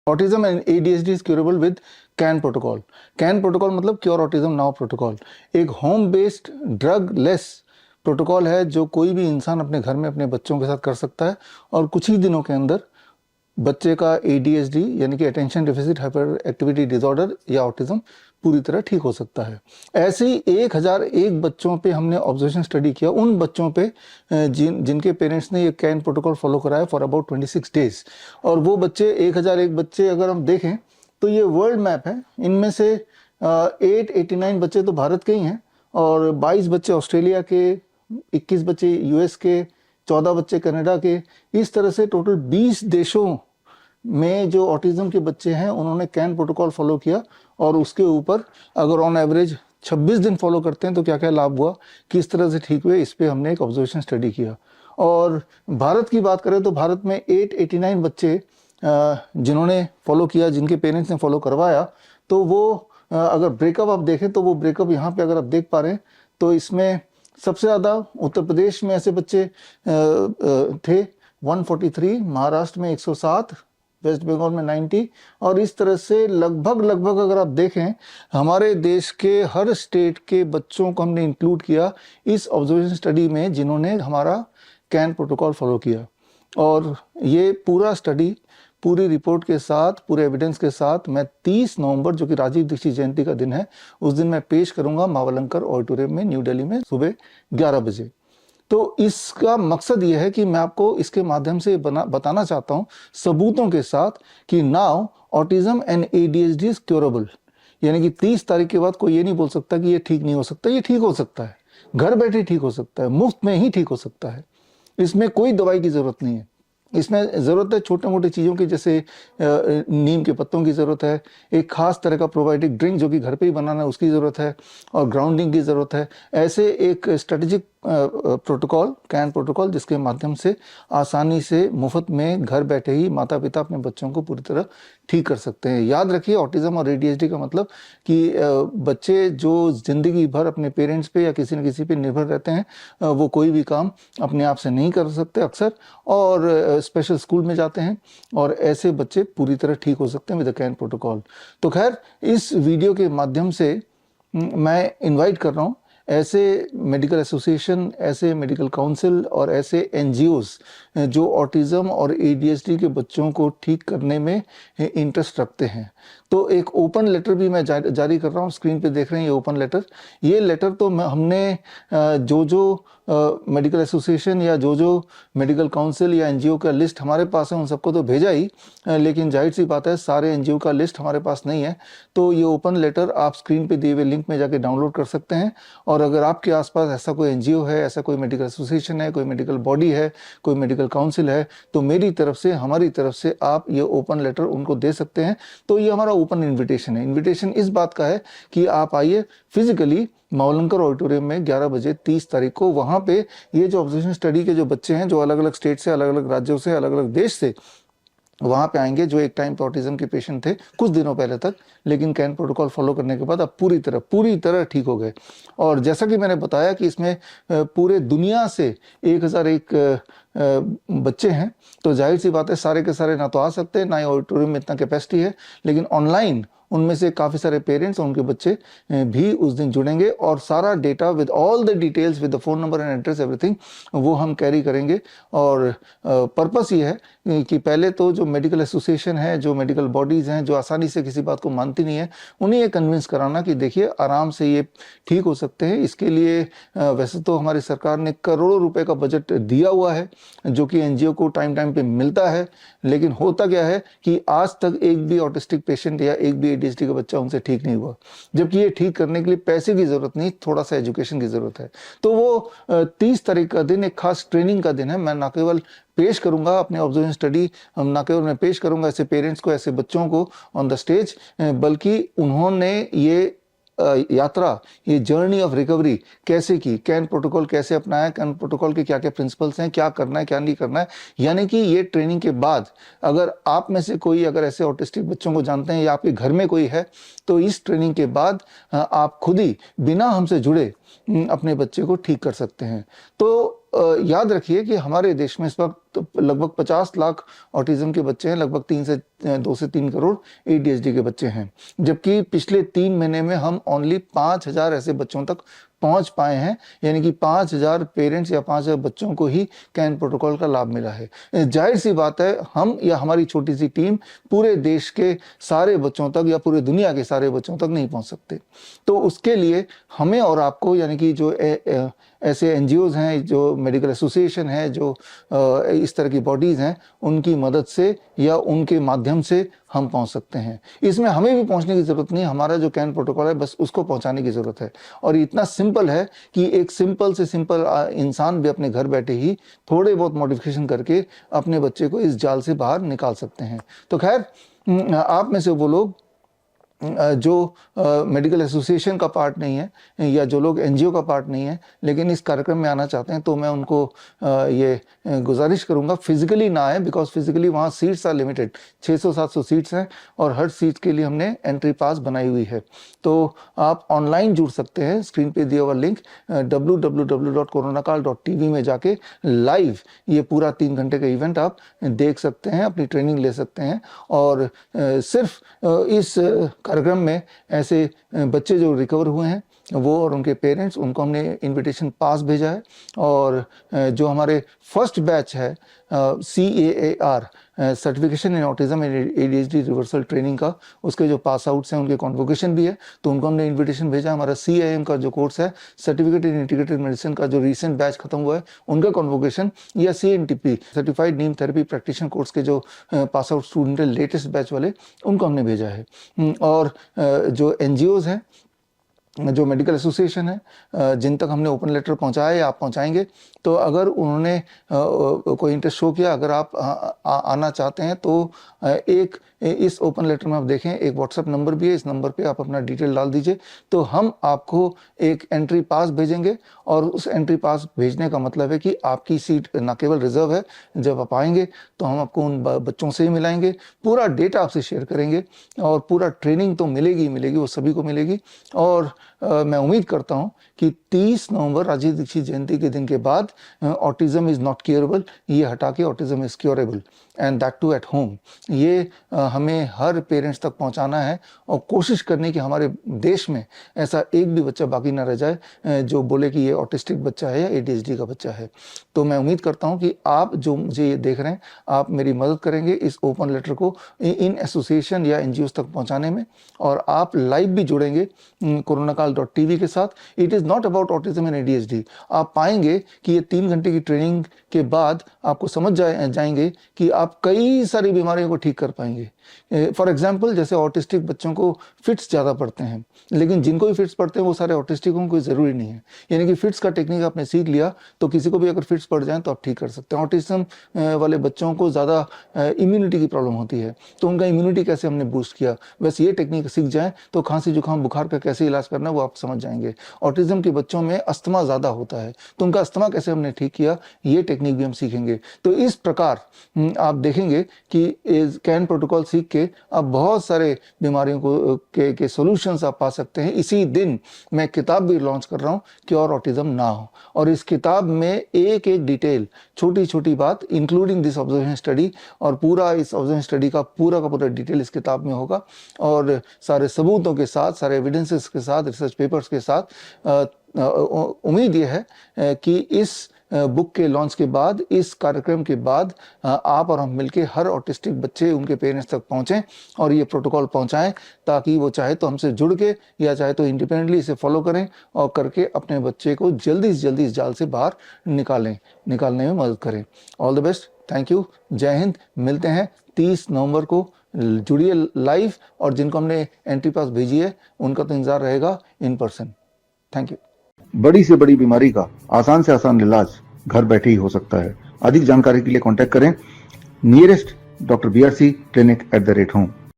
Autism and ADHD is curable with can protocol. Can protocol मतलब cure autism now protocol. एक home based drug less protocol है जो कोई भी इंसान अपने घर में अपने बच्चों के साथ कर सकता है और कुछ ही दिनों के अंदर बच्चे का ADHD यानी कि attention deficit hyper activity disorder या ऑटिज्म पूरी तरह ठीक हो सकता है। ऐसे ही 1001 बच्चों पे हमने ऑब्जर्वेशन स्टडी किया, उन बच्चों पे जिनके पेरेंट्स ने ये कैन प्रोटोकॉल फॉलो कराया फॉर अबाउट 26 डेज। और वो बच्चे 1001 बच्चे अगर हम देखें तो ये वर्ल्ड मैप है। इनमें से 889 बच्चे तो भारत के ही हैं और 22 बच्चे ऑस्ट्रेलिया के, 21 बच्चे US के, 14 बच्चे कनाडा के। इस तरह से टोटल 20 देशों में जो ऑटिज्म के बच्चे हैं उन्होंने कैन प्रोटोकॉल फॉलो किया और उसके ऊपर अगर ऑन एवरेज 26 दिन फॉलो करते हैं तो क्या क्या लाभ हुआ, किस तरह से ठीक हुए, इस पे हमने एक ऑब्जर्वेशन स्टडी किया। और भारत की बात करें तो भारत में 889 बच्चे जिन्होंने फॉलो किया, जिनके पेरेंट्स ने फॉलो करवाया, तो वो अगर ब्रेकअप आप देखें तो वो ब्रेकअप यहाँ पे अगर आप देख पा रहे हैं तो इसमें सबसे ज़्यादा उत्तर प्रदेश में ऐसे बच्चे थे 143, महाराष्ट्र में 107, वेस्ट बंगाल में 90 और इस तरह से लगभग अगर आप देखें हमारे देश के हर स्टेट के बच्चों को हमने इंक्लूड किया इस ऑब्जर्वेशन स्टडी में जिन्होंने हमारा कैन प्रोटोकॉल फॉलो किया। और ये पूरा स्टडी पूरी रिपोर्ट के साथ, पूरे एविडेंस के साथ मैं 30 नवंबर जो कि राजीव दीक्षित जयंती का दिन है उस दिन मैं पेश करूंगा मावलंकर ऑडिटोरियम में न्यू दिल्ली में सुबह 11 बजे। तो इसका मकसद यह है कि मैं आपको इसके माध्यम से बताना चाहता हूं सबूतों के साथ कि now autism and ADHD is curable. यानी कि 30 तारीख के बाद कोई ये नहीं बोल सकता कि ये ठीक नहीं हो सकता। ये ठीक हो सकता है, घर बैठे ठीक हो सकता है, मुफ्त में ही ठीक हो सकता है। इसमें कोई दवाई की जरूरत नहीं है। इसमें ज़रूरत है छोटे मोटे चीज़ों की, जैसे नीम के पत्तों की ज़रूरत है, एक खास तरह का प्रोबायोटिक ड्रिंक जो कि घर पे ही बनाना है उसकी ज़रूरत है, और ग्राउंडिंग की ज़रूरत है। ऐसे एक स्ट्रेटेजिक प्रोटोकॉल, कैन प्रोटोकॉल, जिसके माध्यम से आसानी से मुफ्त में घर बैठे ही माता पिता अपने बच्चों को पूरी तरह ठीक कर सकते हैं। याद रखिए ऑटिज्म और ADHD का मतलब कि बच्चे जो ज़िंदगी भर अपने पेरेंट्स पे या किसी न किसी पे निर्भर रहते हैं, वो कोई भी काम अपने आप से नहीं कर सकते अक्सर, और स्पेशल स्कूल में जाते हैं, और ऐसे बच्चे पूरी तरह ठीक हो सकते हैं विद द कैन प्रोटोकॉल। तो खैर इस वीडियो के माध्यम से मैं इनवाइट कर रहा हूँ ऐसे मेडिकल एसोसिएशन, ऐसे मेडिकल काउंसिल और ऐसे NGOs जो ऑटिज्म और ADHD के बच्चों को ठीक करने में इंटरेस्ट रखते हैं। तो एक ओपन लेटर भी मैं जारी कर रहा हूँ, स्क्रीन पे देख रहे हैं ये ओपन लेटर। ये लेटर तो हमने जो मेडिकल एसोसिएशन या जो मेडिकल काउंसिल या NGO का लिस्ट हमारे पास है उन सबको तो भेजा ही, लेकिन जाहिर सी बात है सारे NGO का लिस्ट हमारे पास नहीं है। तो ये ओपन लेटर आप स्क्रीन पे दिए हुए लिंक में जाके डाउनलोड कर सकते हैं। और अगर आपके आसपास ऐसा कोई NGO है, ऐसा कोई मेडिकल एसोसिएशन है, कोई मेडिकल बॉडी है, कोई मेडिकल काउंसिल है, तो मेरी तरफ से, हमारी तरफ से आप ये ओपन लेटर उनको दे सकते हैं। तो ये हमारा ओपन इन्विटेशन है। इन्विटेशन इस बात का है कि आप आइए फिजिकली मावलंकर ऑडिटोरियम में 11 बजे 30 तारीख को। वहाँ पे ये जो ऑब्जर्वेशन स्टडी के जो बच्चे हैं जो अलग अलग स्टेट से, अलग अलग राज्यों से, अलग अलग देश से वहाँ पे आएंगे, जो एक टाइम पे ऑटिज्म के पेशेंट थे कुछ दिनों पहले तक, लेकिन कैन प्रोटोकॉल फॉलो करने के बाद अब पूरी तरह ठीक हो गए। और जैसा कि मैंने बताया कि इसमें पूरे दुनिया से 1001 बच्चे हैं, तो जाहिर सी बात है सारे के सारे ना तो आ सकते हैं, ना ही ऑडिटोरियम में इतना कैपेसिटी है, लेकिन ऑनलाइन उनमें से काफ़ी सारे पेरेंट्स और उनके बच्चे भी उस दिन जुड़ेंगे और सारा data with all the details, with the phone number and address, everything, वो हम कैरी करेंगे। और पर्पस ये है कि पहले तो जो मेडिकल एसोसिएशन है, जो मेडिकल बॉडीज़ हैं, जो आसानी से किसी बात को मानती नहीं है, उन्हें ये कन्विंस कराना कि देखिए आराम से ये ठीक हो सकते हैं। इसके लिए वैसे तो हमारी सरकार ने करोड़ों रुपए का बजट दिया हुआ है जो कि NGO को टाइम पे मिलता है, लेकिन होता क्या है कि आज तक एक भी ऑटिस्टिक पेशेंट या एक भी ADHD का बच्चा उनसे ठीक नहीं हुआ, जबकि ये ठीक करने के लिए पैसे की जरूरत नहीं, थोड़ा सा एजुकेशन की जरूरत है। तो वो 30 तारीख का दिन एक खास ट्रेनिंग का दिन है। मैं ना केवल पेश करूंगा अपने ऑब्जर्वेशन स्टडी, ना केवल मैं पेश करूंगा ऐसे पेरेंट्स को, ऐसे बच्चों को ऑन द स्टेज, बल्कि उन्होंने ये यात्रा, ये जर्नी ऑफ रिकवरी कैसे की, कैन प्रोटोकॉल कैसे अपनाया, कैन प्रोटोकॉल के क्या क्या प्रिंसिपल्स हैं, क्या करना है क्या नहीं करना है। यानी कि ये ट्रेनिंग के बाद अगर आप में से कोई अगर ऐसे ऑटिस्टिक बच्चों को जानते हैं या आपके घर में कोई है, तो इस ट्रेनिंग के बाद आप खुद ही बिना हमसे जुड़े अपने बच्चे को ठीक कर सकते हैं। तो याद रखिए कि हमारे देश में इस वक्त लगभग 50 लाख ऑटिज्म के बच्चे हैं, लगभग 2 से 3 करोड़ ADHD के बच्चे हैं, जबकि पिछले 3 महीने में हम ओनली 5,000 ऐसे बच्चों तक पहुंच पाए हैं, यानी कि 5,000 पेरेंट्स या 5,000 बच्चों को ही कैन प्रोटोकॉल का लाभ मिला है। जाहिर सी बात है, हम या हमारी छोटी सी टीम पूरे देश के सारे बच्चों तक या पूरे दुनिया के सारे बच्चों तक नहीं पहुंच सकते। तो उसके लिए हमें और आपको, यानी कि जो ऐसे NGOs हैं, जो मेडिकल एसोसिएशन है, जो इस तरह की बॉडीज़ हैं, उनकी मदद से या उनके माध्यम से हम पहुंच सकते हैं। इसमें हमें भी पहुंचने की ज़रूरत नहीं, हमारा जो कैन प्रोटोकॉल है बस उसको पहुंचाने की ज़रूरत है। और इतना सिंपल है कि एक सिंपल से सिंपल इंसान भी अपने घर बैठे ही थोड़े बहुत मॉडिफिकेशन करके अपने बच्चे को इस जाल से बाहर निकाल सकते हैं। तो खैर, आप में से वो लोग जो मेडिकल एसोसिएशन का पार्ट नहीं है या जो लोग NGO का पार्ट नहीं है, लेकिन इस कार्यक्रम में आना चाहते हैं, तो मैं उनको ये गुजारिश करूंगा फिजिकली ना आए, बिकॉज फिजिकली वहाँ सीट्स आर लिमिटेड, 600-700 सीट्स हैं और हर सीट के लिए हमने एंट्री पास बनाई हुई है। तो आप ऑनलाइन जुड़ सकते हैं, स्क्रीन पे दिया हुआ लिंक www.coronakal.tv में जाके लाइव ये पूरा 3 घंटे का इवेंट आप देख सकते हैं, अपनी ट्रेनिंग ले सकते हैं। और सिर्फ इस कार्यक्रम में ऐसे बच्चे जो रिकवर हुए हैं वो और उनके पेरेंट्स, उनको हमने इनविटेशन पास भेजा है। और जो हमारे फर्स्ट बैच है CAAR certification in autism and ADHD reversal training का, उसके जो पास आउट्स हैं उनके कॉन्वोकेशन भी है, तो उनको हमने इनविटेशन भेजा। हमारा CIM का जो कोर्स है, सर्टिफिकेट इन इंटीग्रेटेड मेडिसिन का जो रिसेंट बैच खत्म हुआ है, उनका कॉन्वोकेशन, या CNTP सर्टिफाइड नीम थेरेपी प्रैक्टिशनर कोर्स के जो पास आउट स्टूडेंट है लेटेस्ट बैच वाले, उनको हमने भेजा है। और जो NGOs हैं, जो मेडिकल एसोसिएशन है, जिन तक हमने ओपन लेटर पहुंचाया या आप पहुंचाएंगे, तो अगर उन्होंने कोई इंटरेस्ट शो किया, अगर आप आना चाहते हैं, तो एक इस ओपन लेटर में आप देखें एक व्हाट्सएप नंबर भी है, इस नंबर पे आप अपना डिटेल डाल दीजिए, तो हम आपको एक एंट्री पास भेजेंगे। और उस एंट्री पास भेजने का मतलब है कि आपकी सीट ना केवल रिजर्व है, जब आप आएंगे तो हम आपको उन बच्चों से ही मिलाएंगे, पूरा डेटा आपसे शेयर करेंगे, और पूरा ट्रेनिंग तो मिलेगी ही मिलेगी, वो सभी को मिलेगी। और मैं उम्मीद करता हूं कि 30 नवंबर राजीव दीक्षित जयंती के दिन के बाद ऑटिज्म इज़ नॉट क्योरेबल, ये हटा के autism is curable, and that too at home, ये हमें हर पेरेंट्स तक पहुंचाना है। और कोशिश करनी कि हमारे देश में ऐसा एक भी बच्चा बाकी ना रह जाए जो बोले कि ये ऑटिस्टिक बच्चा है या ADHD का बच्चा है। तो मैं उम्मीद करता हूं कि आप जो मुझे ये देख रहे हैं, आप मेरी मदद करेंगे इस ओपन लेटर को इन एसोसिएशन या NGOs तक पहुंचाने में, और आप लाइव भी जुड़ेंगे coronakal.tv के साथ। It is not about autism and ADHD। आप पाएंगे कि ये 3 घंटे की ट्रेनिंग के बाद आपको समझ जाएंगे कि आप कई सारी बीमारियों को ठीक कर पाएंगे। फॉर एग्जाम्पल, जैसे ऑटिस्टिक बच्चों को फिट्स ज़्यादा पड़ते हैं, लेकिन जिनको भी फिट्स पड़ते हैं वो सारे ऑटिस्टिक हों, कोई ज़रूरी नहीं है। यानी कि फिट्स का टेक्निक आपने सीख लिया तो किसी को भी अगर फिट्स पड़ जाए तो आप ठीक कर सकते हैं। ऑटिज्म वाले बच्चों को ज़्यादा इम्यूनिटी की प्रॉब्लम होती है, तो उनका इम्यूनिटी कैसे हमने बूस्ट किया, बस ये टेक्निक सीख जाएँ तो खांसी जुकाम बुखार का कैसे इलाज करना है वो आप समझ जाएंगे। ऑटिज्म के बच्चों में अस्थमा ज़्यादा होता है, तो उनका अस्थमा कैसे हमने ठीक किया, ये टेक्निक भी हम सीखेंगे। तो इस प्रकार आप देखेंगे कि कैन प्रोटोकॉल सीख के आप बहुत सारे बीमारियों को के सॉल्यूशंस आप पा सकते हैं। इसी दिन मैं किताब भी लॉन्च कर रहा हूँ, क्योर ऑटिज्म नाउ, और इस किताब में एक एक डिटेल, छोटी छोटी बात, इंक्लूडिंग दिस ऑब्जर्वेशन स्टडी, और पूरा इस ऑब्जर्वेशन स्टडी का पूरा डिटेल इस किताब में होगा, और सारे सबूतों के साथ, सारे एविडेंसेस के साथ, रिसर्च पेपर्स के साथ। उम्मीद यह है कि इस बुक के लॉन्च के बाद, इस कार्यक्रम के बाद, आप और हम मिलके हर ऑटिस्टिक बच्चे, उनके पेरेंट्स तक पहुंचें और ये प्रोटोकॉल पहुंचाएं, ताकि वो चाहे तो हमसे जुड़ के या चाहे तो इंडिपेंडेंटली इसे फॉलो करें और करके अपने बच्चे को जल्दी से जल्दी इस जाल से बाहर निकालने में मदद करें। All the best, thank you, जय हिंद। मिलते हैं 30 नवंबर को, जुड़िए लाइव, और जिनको हमने एंट्री पास भेजी है उनका तो इंतजार रहेगा इन पर्सन। Thank you. बड़ी से बड़ी बीमारी का आसान से आसान इलाज घर बैठे ही हो सकता है। अधिक जानकारी के लिए कांटेक्ट करें nearest doctor BRC clinic @home।